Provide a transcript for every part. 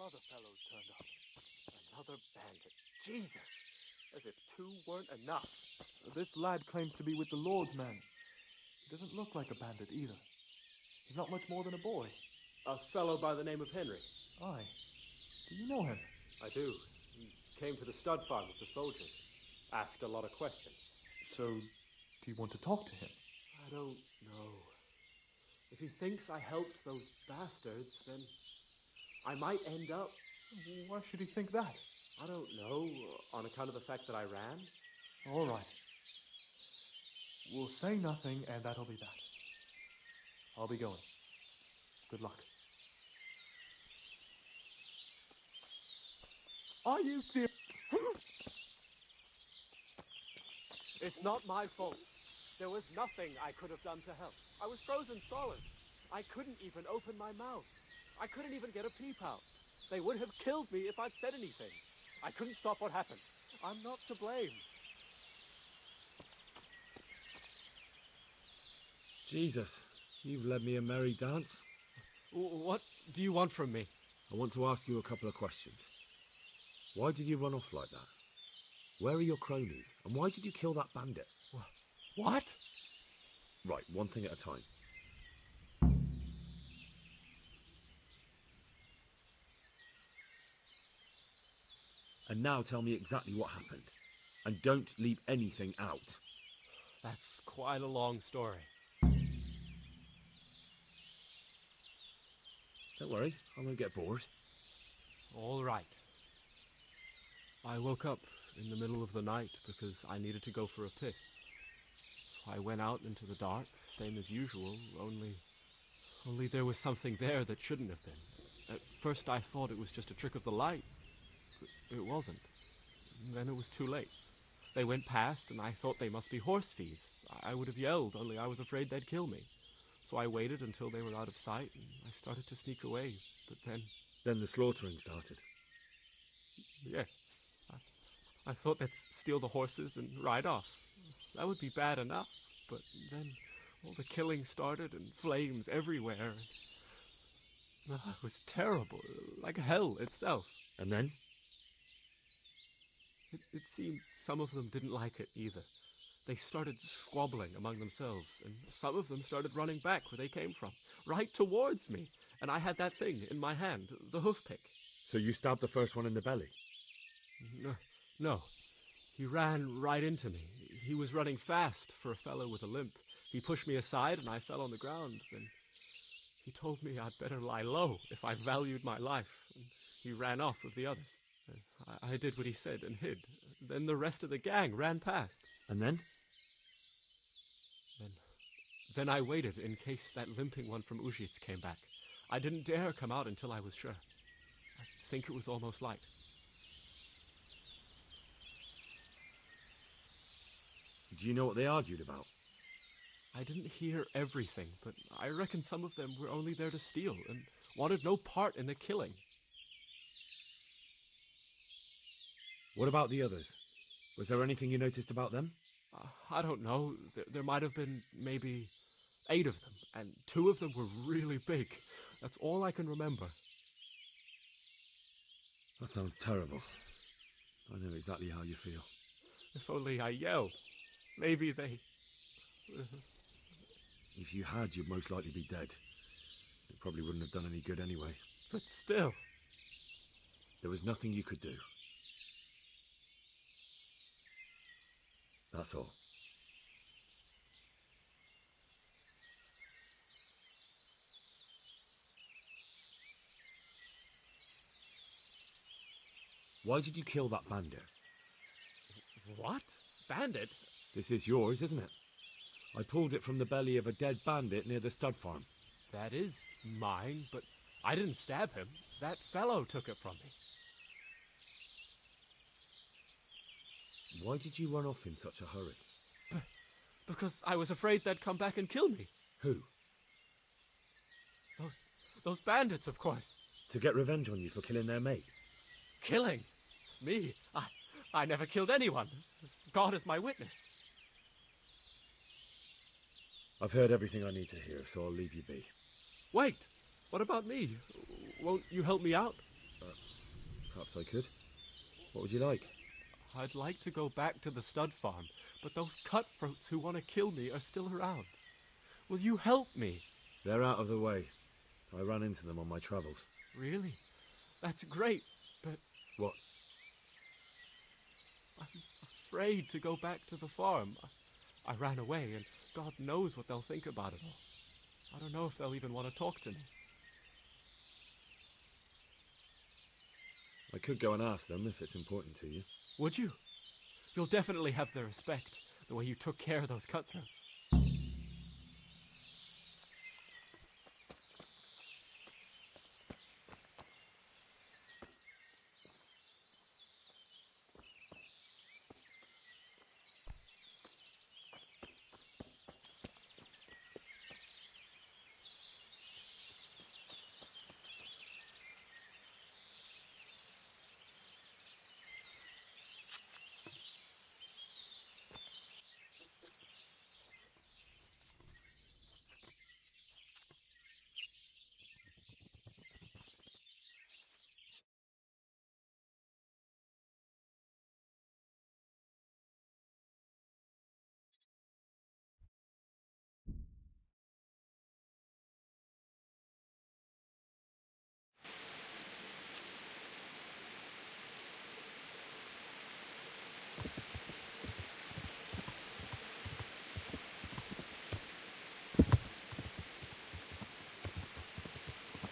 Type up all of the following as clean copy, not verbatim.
other fellows turned up. Another bandit. Jesus! As if two weren't enough. This lad claims to be with the Lord's men. He doesn't look like a bandit either. He's not much more than a boy. A fellow by the name of Henry. Aye. Do you know him? I do. He came to the stud farm with the soldiers. Asked a lot of questions. So, do you want to talk to him? I don't know. If he thinks I helped those bastards, then I might end up... Why should he think that? I don't know, on account of the fact that I ran. All right. We'll say nothing, and that'll be that. I'll be going. Good luck. Are you serious? It's not my fault. There was nothing I could have done to help. I was frozen solid. I couldn't even open my mouth. I couldn't even get a peep out. They would have killed me if I'd said anything. I couldn't stop what happened. I'm not to blame. Jesus, you've led me a merry dance. What do you want from me? I want to ask you a couple of questions. Why did you run off like that? Where are your cronies? And why did you kill that bandit? What? Right, one thing at a time. And now tell me exactly what happened. And don't leave anything out. That's quite a long story. Don't worry, I won't get bored. All right. I woke up in the middle of the night because I needed to go for a piss. So I went out into the dark, same as usual, only there was something there that shouldn't have been. At first I thought it was just a trick of the light. It wasn't. Then it was too late. They went past and I thought they must be horse thieves. I would have yelled, only I was afraid they'd kill me. So I waited until they were out of sight and I started to sneak away, but then... Then the slaughtering started. Yes. I thought they'd steal the horses and ride off. That would be bad enough, but then all the killing started and flames everywhere. It was terrible, like hell itself. And then? It seemed some of them didn't like it either. They started squabbling among themselves, and some of them started running back where they came from, right towards me. And I had that thing in my hand, the hoof pick. So you stabbed the first one in the belly? No. He ran right into me. He was running fast for a fellow with a limp. He pushed me aside and I fell on the ground. Then he told me I'd better lie low if I valued my life. And he ran off with the others. I did what he said and hid. Then the rest of the gang ran past. And then? Then I waited in case that limping one from Ujits came back. I didn't dare come out until I was sure. I think it was almost light. Do you know what they argued about? I didn't hear everything, but I reckon some of them were only there to steal and wanted no part in the killing. What about the others? Was there anything you noticed about them? I don't know. There might have been maybe 8 of them, and 2 of them were really big. That's all I can remember. That sounds terrible. I know exactly how you feel. If only I yelled. Maybe they... If you had, you'd most likely be dead. It probably wouldn't have done any good anyway. But still... There was nothing you could do. That's all. Why did you kill that bandit? What? Bandit? This is yours, isn't it? I pulled it from the belly of a dead bandit near the stud farm. That is mine, but I didn't stab him. That fellow took it from me. Why did you run off in such a hurry? Because I was afraid they'd come back and kill me. Who? Those bandits, of course. To get revenge on you for killing their mate? Killing? Me? I never killed anyone. God is my witness. I've heard everything I need to hear, so I'll leave you be. Wait! What about me? Won't you help me out? Perhaps I could. What would you like? I'd like to go back to the stud farm, but those cutthroats who want to kill me are still around. Will you help me? They're out of the way. I ran into them on my travels. Really? That's great, but What? I'm afraid to go back to the farm. I ran away, and God knows what they'll think about it all. I don't know if they'll even want to talk to me. I could go and ask them if it's important to you. Would you? You'll definitely have their respect, the way you took care of those cutthroats.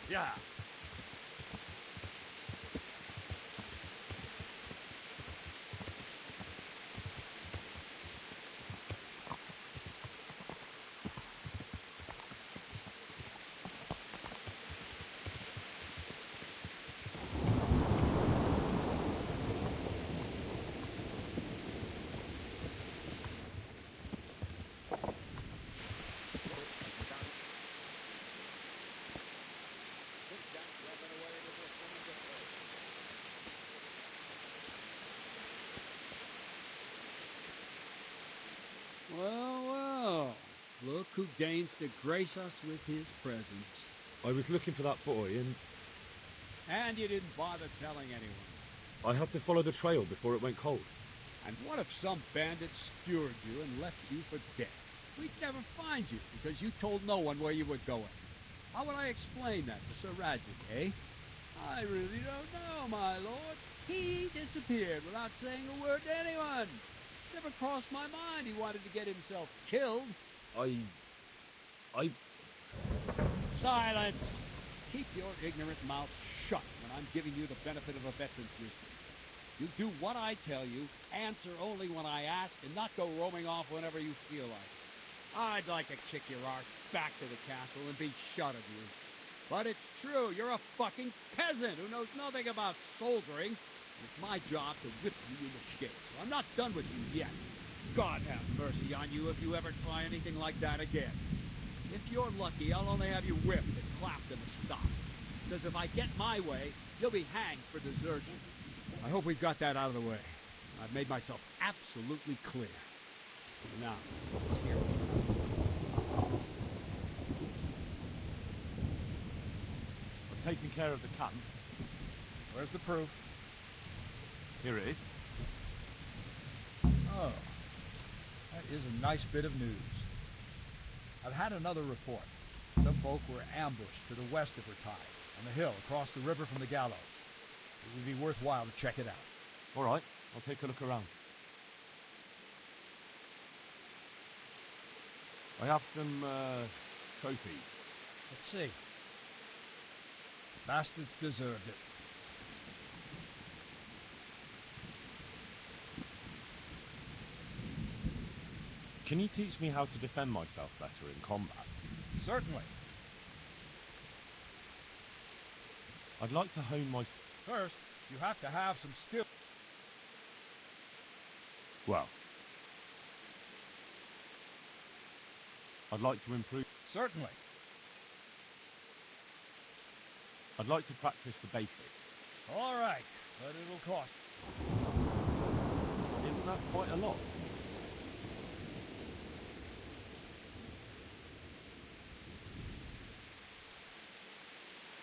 Yeah. Well, well. Look who deigns to grace us with his presence. I was looking for that boy and And you didn't bother telling anyone. I had to follow the trail before it went cold. And what if some bandit skewered you and left you for dead? We'd never find you because you told no one where you were going. How would I explain that to Sir Radzig, eh? I really don't know, my lord. He disappeared without saying a word to anyone. Never crossed my mind he wanted to get himself killed. I... Silence! Keep your ignorant mouth shut when I'm giving you the benefit of a veteran's wisdom. You do what I tell you, answer only when I ask, and not go roaming off whenever you feel like. I'd like to kick your arse back to the castle and be shut of you. But it's true, you're a fucking peasant who knows nothing about soldiering. And it's my job to whip you into shape, so I'm not done with you yet. God have mercy on you if you ever try anything like that again. If you're lucky, I'll only have you whipped and clapped in the stocks. Because if I get my way, you'll be hanged for desertion. I hope we've got that out of the way. I've made myself absolutely clear. Now, let's hear it. I've taken care of the camp. Where's the proof? Here it is. Oh, that is a nice bit of news. I've had another report. Some folk were ambushed to the west of Vertai, on the hill across the river from the gallows. It would be worthwhile to check it out. All right, I'll take a look around. I have some trophies. Let's see. Bastards deserved it. Can you teach me how to defend myself better in combat? Certainly. I'd like to hone my... First, you have to have some skill. Well, I'd like to improve... Certainly. I'd like to practice the basics. All right, but it'll cost. Isn't that quite a lot?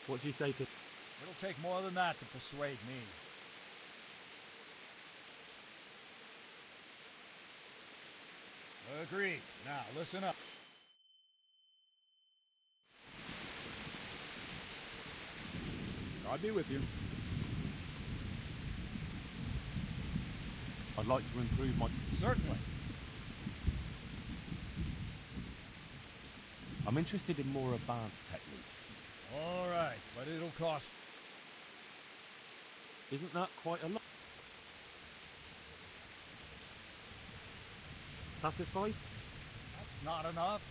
What do you say to... It'll take more than that to persuade me. Agreed. Now, listen up. God be with you. I'd like to improve my... Certainly. I'm interested in more advanced techniques. All right, but it'll cost. Isn't that quite a lot? Satisfied? That's not enough.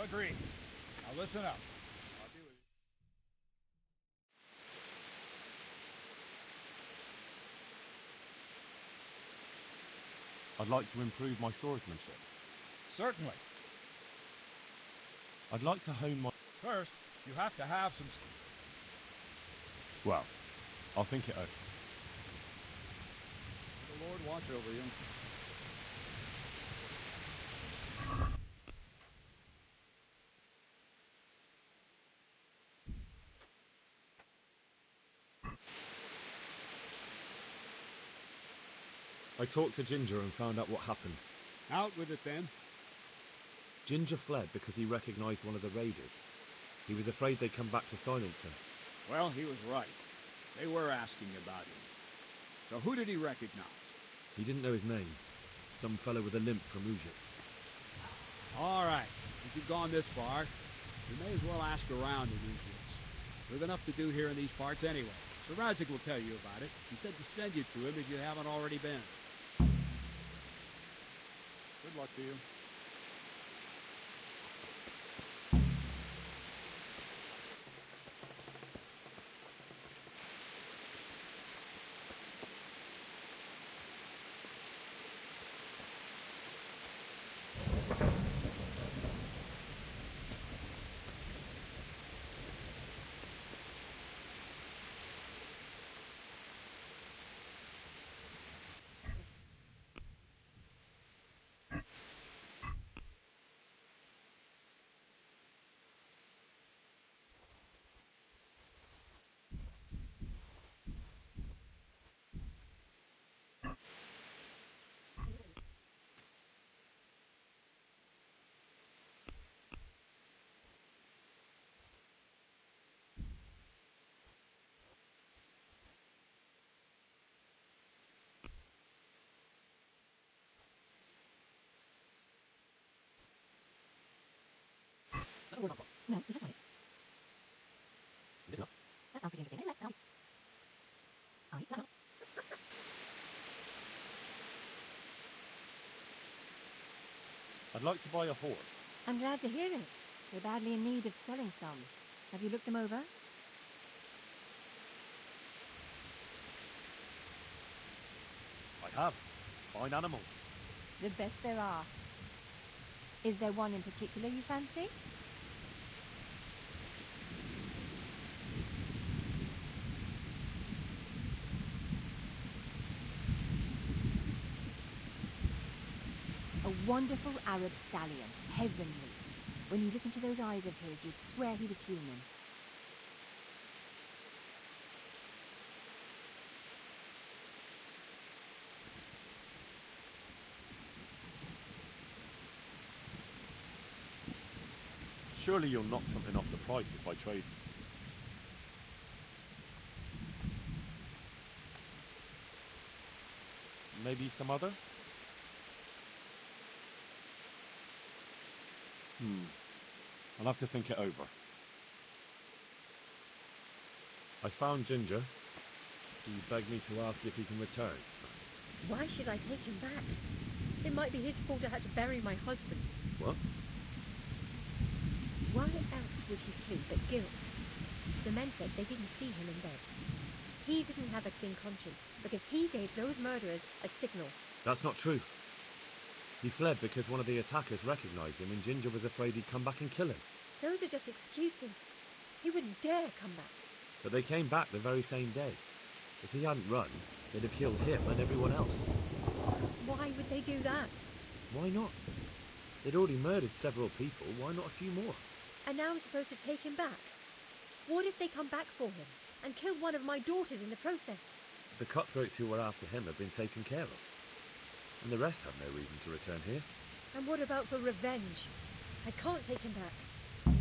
Agreed. Now listen up. I'll be with you. I'd like to improve my swordsmanship. Certainly. I'd like to hone my... First, you have to have some... Well, I'll think it over. The Lord watch over you. I talked to Ginger and found out what happened. Out with it then. Ginger fled because he recognized one of the raiders. He was afraid they'd come back to silence him. Well, he was right. They were asking about him. So who did he recognize? He didn't know his name. Some fellow with a limp from Ujits. All right. If you've gone this far, you may as well ask around in Ujits. We've enough to do here in these parts anyway. So Radzik will tell you about it. He said to send you to him if you haven't already been. Good luck to you. No, you have tried it. Is it? That sounds pretty interesting. Let's sounds. Alright, that. I'd like to buy a horse. I'm glad to hear it. We're badly in need of selling some. Have you looked them over? I have. Fine animals. The best there are. Is there one in particular you fancy? A wonderful Arab stallion, heavenly. When you look into those eyes of his, you'd swear he was human. Surely you'll knock something off the price if I trade. Maybe some other? I'll have to think it over. I found Ginger. He begged me to ask if he can return. Why should I take him back? It might be his fault I had to bury my husband. What? Why else would he flee but guilt? The men said they didn't see him in bed. He didn't have a clean conscience because he gave those murderers a signal. That's not true. He fled because one of the attackers recognized him and Ginger was afraid he'd come back and kill him. Those are just excuses. He wouldn't dare come back. But they came back the very same day. If he hadn't run, they'd have killed him and everyone else. Why would they do that? Why not? They'd already murdered several people, why not a few more? And now I'm supposed to take him back? What if they come back for him and kill one of my daughters in the process? The cutthroats who were after him have been taken care of. And the rest have no reason to return here. And what about for revenge? I can't take him back.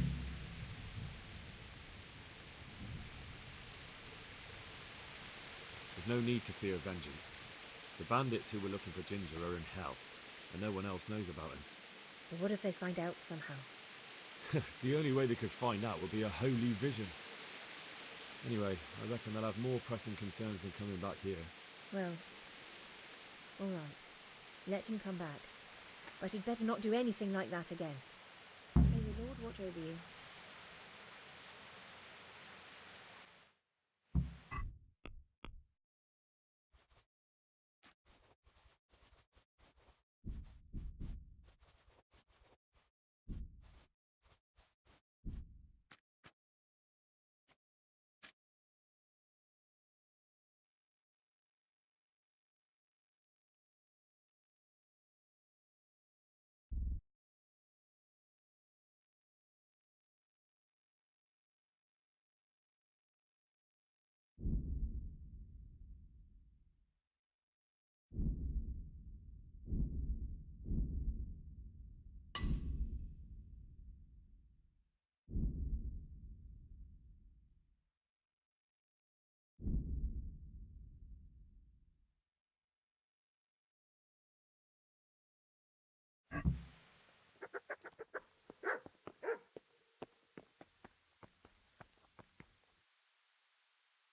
There's no need to fear vengeance. The bandits who were looking for Ginger are in hell, and no one else knows about him. But what if they find out somehow? The only way they could find out would be a holy vision. Anyway, I reckon they'll have more pressing concerns than coming back here. Well, all right. Let him come back. But he'd better not do anything like that again. May the Lord watch over you.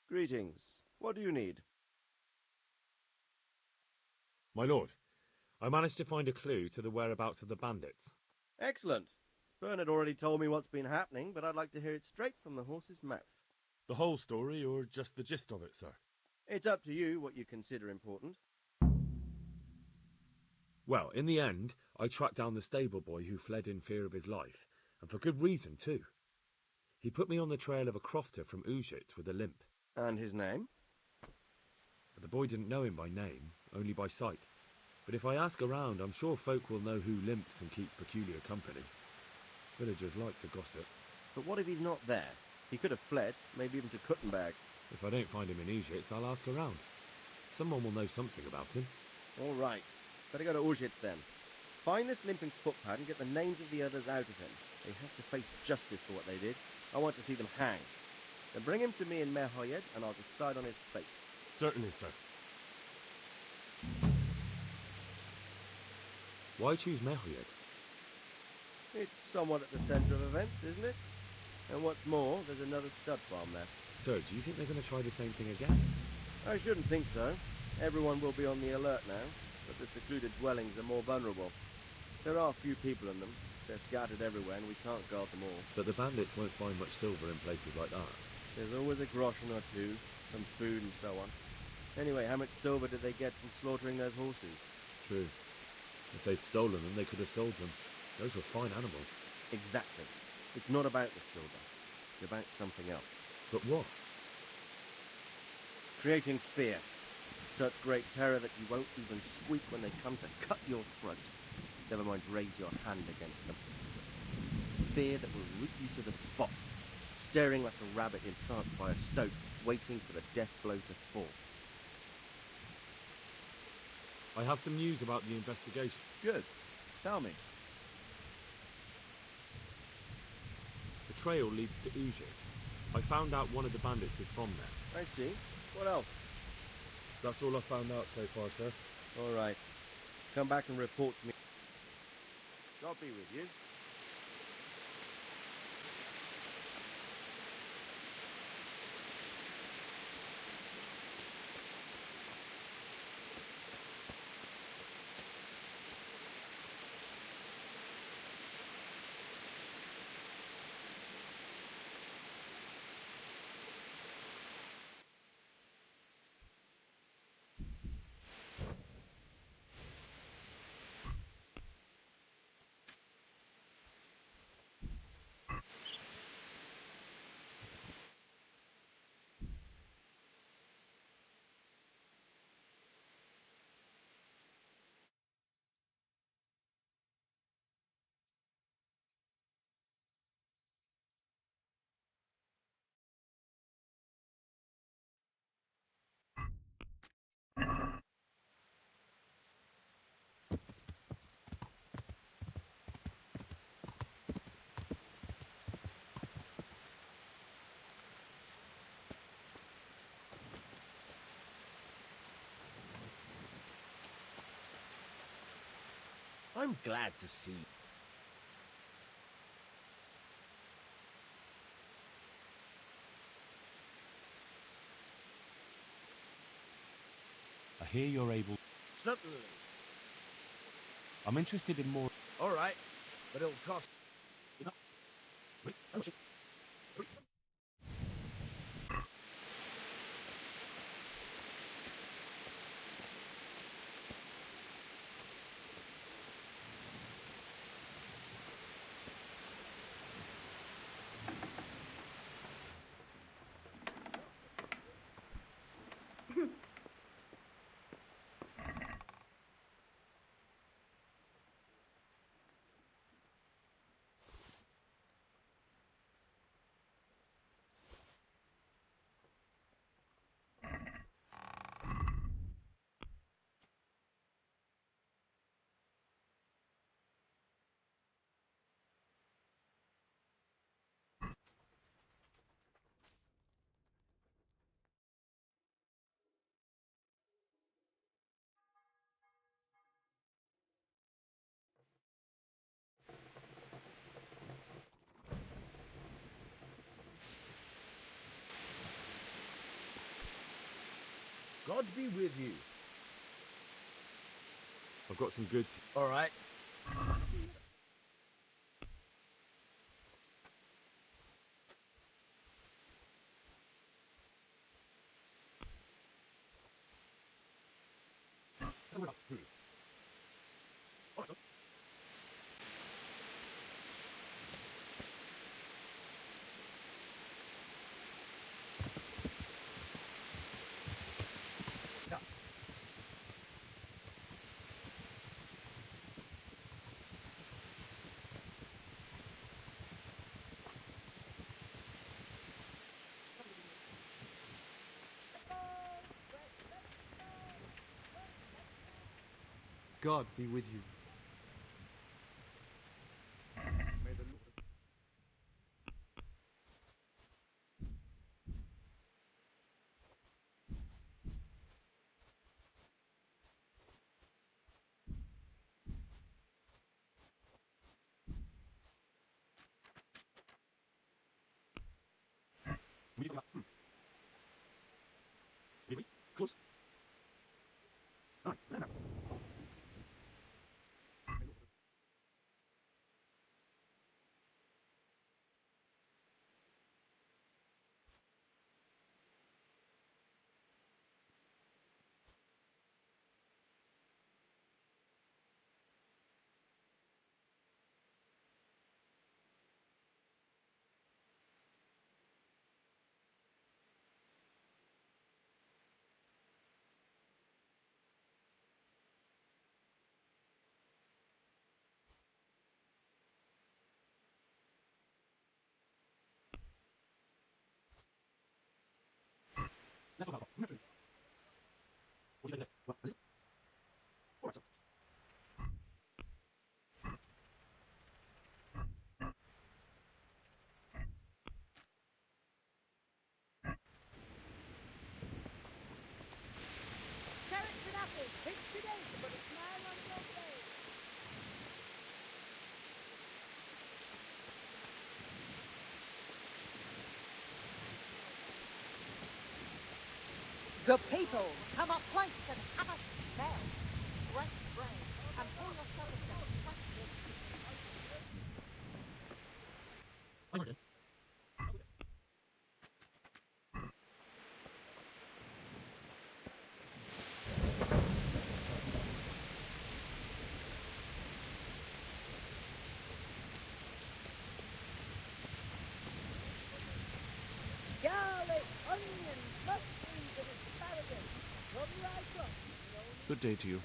Greetings. What do you need? My lord, I managed to find a clue to the whereabouts of the bandits. Excellent. Bernard already told me what's been happening, but I'd like to hear it straight from the horse's mouth. The whole story, or just the gist of it, sir? It's up to you what you consider important. Well, in the end, I tracked down the stable boy who fled in fear of his life, and for good reason, too. He put me on the trail of a crofter from Ujit with a limp. And his name? But the boy didn't know him by name, only by sight. But if I ask around, I'm sure folk will know who limps and keeps peculiar company. Villagers like to gossip. But what if he's not there? He could have fled, maybe even to Kuttenberg. If I don't find him in Ujit, I'll ask around. Someone will know something about him. All right. Better go to Ujits then. Find this limping footpad and get the names of the others out of him. They have to face justice for what they did. I want to see them hanged. Then bring him to me in Merhoyed, and I'll decide on his fate. Certainly, sir. Why choose Merhoyed? It's somewhat at the centre of events, isn't it? And what's more, there's another stud farm there. Sir, do you think they're going to try the same thing again? I shouldn't think so. Everyone will be on the alert now, but the secluded dwellings are more vulnerable. There are few people in them. They're scattered everywhere, and we can't guard them all. But the bandits won't find much silver in places like that. There's always a groschen or two, some food and so on. Anyway, how much silver did they get from slaughtering those horses? True. If they'd stolen them, they could have sold them. Those were fine animals. Exactly. It's not about the silver. It's about something else. But what? Creating fear. Such great terror that you won't even squeak when they come to cut your throat. Never mind raise your hand against them. Fear that will root you to the spot, staring like a rabbit entranced by a stoat, waiting for the death blow to fall. I have some news about the investigation. Good. Tell me. The trail leads to Ujit. I found out one of the bandits is from there. I see. What else? That's all I found out so far, sir. All right. Come back and report to me. God be with you. I'm glad to see. I hear you're able... Certainly. I'm interested in more... All right, but it'll cost. God be with you. I've got some goods. All right. God be with you. May the Lord... Close. Carrots and apples, pitch today, but a smile on your face. The people come up close and have a smell. Breast brain, and pour yourself into fresh garlic, onion, mushrooms, and asparagus. Come right up. Good day to you.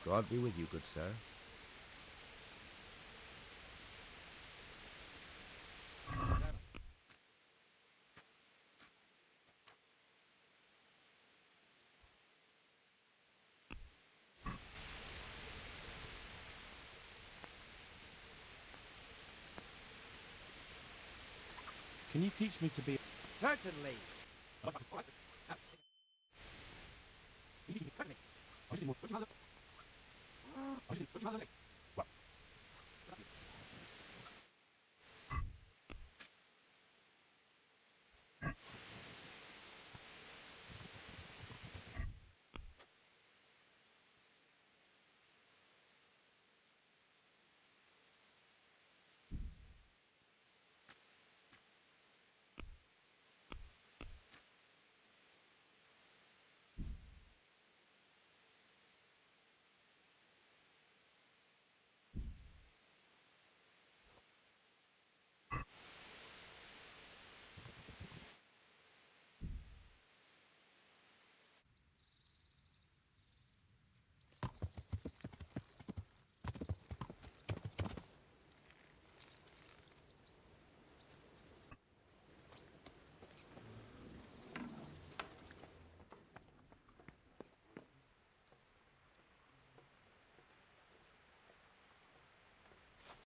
God be with you, good sir. Can you teach me to be... Certainly.